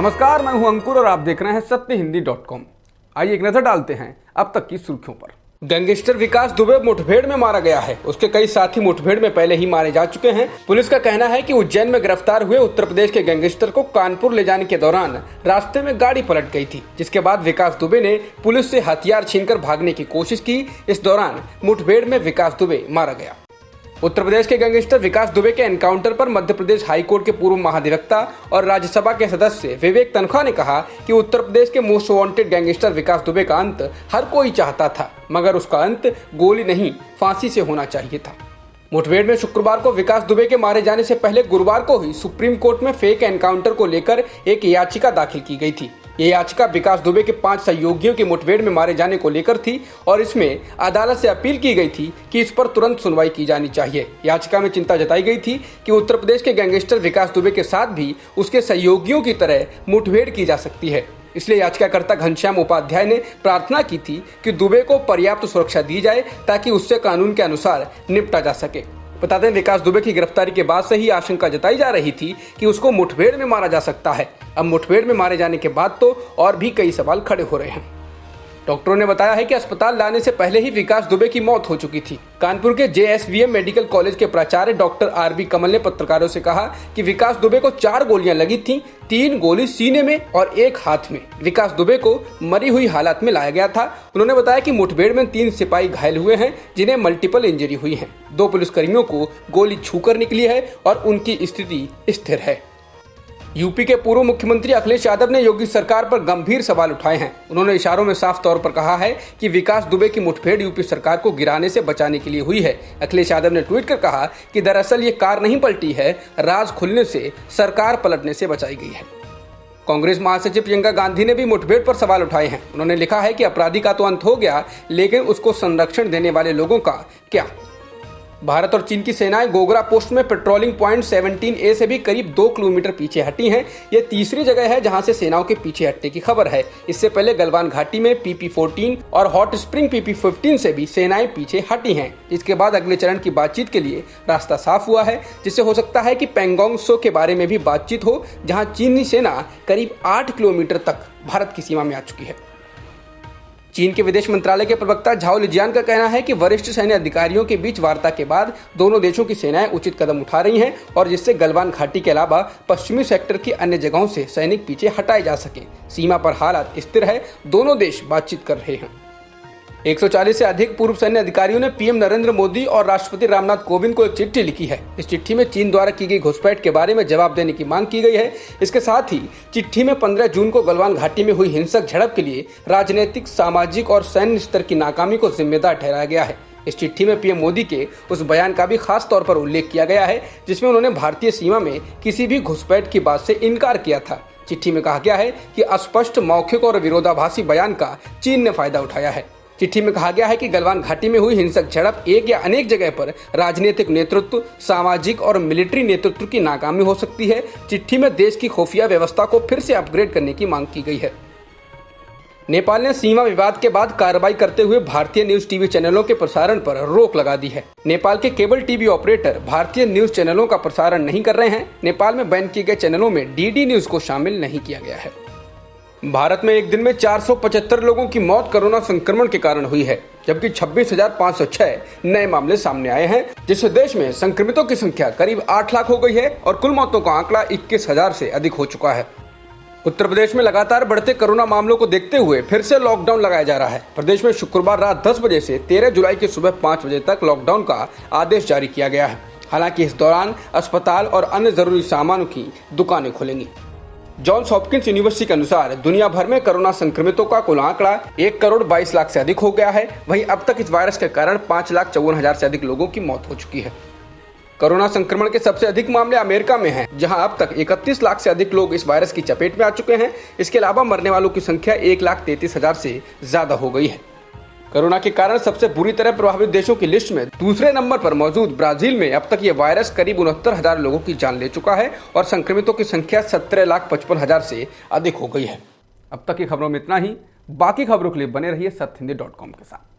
नमस्कार, मैं हूं अंकुर और आप देख रहे हैं सत्यहिंदी.com। आइए एक नजर डालते हैं अब तक की सुर्खियों पर। गैंगस्टर विकास दुबे मुठभेड़ में मारा गया है। उसके कई साथी मुठभेड़ में पहले ही मारे जा चुके हैं। पुलिस का कहना है कि उज्जैन में गिरफ्तार हुए उत्तर प्रदेश के गैंगस्टर को कानपुर ले जाने के दौरान रास्ते में गाड़ी पलट गई थी, जिसके बाद विकास दुबे ने पुलिस से हथियार छीनकर भागने की कोशिश की। इस दौरान मुठभेड़ में विकास दुबे मारा गया। उत्तर प्रदेश के गैंगस्टर विकास दुबे के एनकाउंटर पर मध्य प्रदेश हाईकोर्ट के पूर्व महाधिवक्ता और राज्यसभा के सदस्य विवेक तन्खा ने कहा कि उत्तर प्रदेश के मोस्ट वांटेड गैंगस्टर विकास दुबे का अंत हर कोई चाहता था, मगर उसका अंत गोली नहीं फांसी से होना चाहिए था। मुठभेड़ में शुक्रवार को विकास दुबे के मारे जाने से पहले गुरुवार को ही सुप्रीम कोर्ट में फेक एनकाउंटर को लेकर एक याचिका दाखिल की गई थी। ये याचिका विकास दुबे के 5 सहयोगियों के मुठभेड़ में मारे जाने को लेकर थी और इसमें अदालत से अपील की गई थी कि इस पर तुरंत सुनवाई की जानी चाहिए। याचिका में चिंता जताई गई थी कि उत्तर प्रदेश के गैंगस्टर विकास दुबे के साथ भी उसके सहयोगियों की तरह मुठभेड़ की जा सकती है। इसलिए याचिकाकर्ता घनश्याम उपाध्याय ने प्रार्थना की थी कि दुबे को पर्याप्त सुरक्षा दी जाए ताकि उससे कानून के अनुसार निपटा जा सके। बता दें, विकास दुबे की गिरफ्तारी के बाद से ही आशंका जताई जा रही थी कि उसको मुठभेड़ में मारा जा सकता है। अब मुठभेड़ में मारे जाने के बाद तो और भी कई सवाल खड़े हो रहे हैं। डॉक्टरों ने बताया है कि अस्पताल लाने से पहले ही विकास दुबे की मौत हो चुकी थी। कानपुर के JSVM मेडिकल कॉलेज के प्राचार्य डॉक्टर RB कमल ने पत्रकारों से कहा कि विकास दुबे को 4 गोलियां लगी थीं, 3 गोली सीने में और 1 हाथ में। विकास दुबे को मरी हुई हालत में लाया गया था। उन्होंने बताया कि मुठभेड़ में 3 सिपाही घायल हुए हैं, जिन्हें मल्टीपल इंजरी हुई है। 2 पुलिसकर्मियों को गोली छूकर निकली है और उनकी स्थिति स्थिर है। यूपी के पूर्व मुख्यमंत्री अखिलेश यादव ने योगी सरकार पर गंभीर सवाल उठाए हैं। उन्होंने इशारों में साफ तौर पर कहा है कि विकास दुबे की मुठभेड़ यूपी सरकार को गिराने से बचाने के लिए हुई है। अखिलेश यादव ने ट्वीट कर कहा कि दरअसल ये कार नहीं पलटी है, राज खुलने से सरकार पलटने से बचाई गई है। कांग्रेस महासचिव प्रियंका गांधी ने भी मुठभेड़ पर सवाल उठाए हैं। उन्होंने लिखा है कि अपराधी का तो अंत हो गया, लेकिन उसको संरक्षण देने वाले लोगों का क्या। भारत और चीन की सेनाएं गोगरा पोस्ट में पेट्रोलिंग पॉइंट 17A से भी करीब 2 किलोमीटर पीछे हटी हैं। ये तीसरी जगह है जहां से सेनाओं के पीछे हटने की खबर है। इससे पहले गलवान घाटी में PP-14 और हॉट स्प्रिंग PP-15 से भी सेनाएं पीछे हटी हैं। इसके बाद अगले चरण की बातचीत के लिए रास्ता साफ हुआ है, जिससे हो सकता है कि पैंगोंग त्सो के बारे में भी बातचीत हो, जहाँ चीनी सेना करीब 8 किलोमीटर तक भारत की सीमा में आ चुकी है। चीन के विदेश मंत्रालय के प्रवक्ता झाओ लिजियान का कहना है कि वरिष्ठ सैन्य अधिकारियों के बीच वार्ता के बाद दोनों देशों की सेनाएं उचित कदम उठा रही हैं और जिससे गलवान घाटी के अलावा पश्चिमी सेक्टर की अन्य जगहों से सैनिक पीछे हटाए जा सके। सीमा पर हालात स्थिर है, दोनों देश बातचीत कर रहे हैं। 140 से अधिक पूर्व सैन्य अधिकारियों ने PM नरेंद्र मोदी और राष्ट्रपति रामनाथ कोविंद को एक चिट्ठी लिखी है। इस चिट्ठी में चीन द्वारा की गई घुसपैठ के बारे में जवाब देने की मांग की गई है। इसके साथ ही चिट्ठी में 15 जून को गलवान घाटी में हुई हिंसक झड़प के लिए राजनीतिक, सामाजिक और सैन्य स्तर की नाकामी को जिम्मेदार ठहराया गया है। इस चिट्ठी में PM मोदी के उस बयान का भी खास तौर पर उल्लेख किया गया है, जिसमें उन्होंने भारतीय सीमा में किसी भी घुसपैठ की बात से इनकार किया था। चिट्ठी में कहा गया है कि अस्पष्ट, मौखिक और विरोधाभासी बयान का चीन ने फायदा उठाया है। चिट्ठी में कहा गया है कि गलवान घाटी में हुई हिंसक झड़प एक या अनेक जगह पर राजनीतिक नेतृत्व, सामाजिक और मिलिट्री नेतृत्व की नाकामी हो सकती है। चिट्ठी में देश की खुफिया व्यवस्था को फिर से अपग्रेड करने की मांग की गई है। नेपाल ने सीमा विवाद के बाद कार्रवाई करते हुए भारतीय न्यूज टीवी चैनलों के प्रसारण पर रोक लगा दी है। नेपाल के केबल टीवी ऑपरेटर भारतीय न्यूज चैनलों का प्रसारण नहीं कर रहे हैं। नेपाल में बैन किए गए चैनलों में DD न्यूज को शामिल नहीं किया गया है। भारत में एक दिन में 475 लोगों की मौत कोरोना संक्रमण के कारण हुई है, जबकि 26,506 नए मामले सामने आए हैं, जिससे देश में संक्रमितों की संख्या करीब 8 लाख हो गई है और कुल मौतों का आंकड़ा 21,000 से अधिक हो चुका है। उत्तर प्रदेश में लगातार बढ़ते कोरोना मामलों को देखते हुए फिर से लॉकडाउन लगाया जा रहा है। प्रदेश में शुक्रवार रात 10 बजे से 13 जुलाई की सुबह 5 बजे तक लॉकडाउन का आदेश जारी किया गया है। हालांकि इस दौरान अस्पताल और अन्य जरूरी सामानों की दुकानें खुलेंगी। जॉन्स हॉपकिंस यूनिवर्सिटी के अनुसार दुनिया भर में कोरोना संक्रमितों का कुल आंकड़ा 1 करोड़ 22 लाख से अधिक हो गया है। वहीं अब तक इस वायरस के कारण 5,54,000 से अधिक लोगों की मौत हो चुकी है। कोरोना संक्रमण के सबसे अधिक मामले अमेरिका में हैं, जहां अब तक 31 लाख से अधिक लोग इस वायरस की चपेट में आ चुके हैं। इसके अलावा मरने वालों की संख्या 1,33,000 से ज्यादा हो गई है। कोरोना के कारण सबसे बुरी तरह प्रभावित देशों की लिस्ट में दूसरे नंबर पर मौजूद ब्राजील में अब तक ये वायरस करीब 69,000 लोगों की जान ले चुका है और संक्रमितों की संख्या 17,55,000 से अधिक हो गई है। अब तक की खबरों में इतना ही। बाकी खबरों के लिए बने रहिए सत्यहिंदी.com के साथ।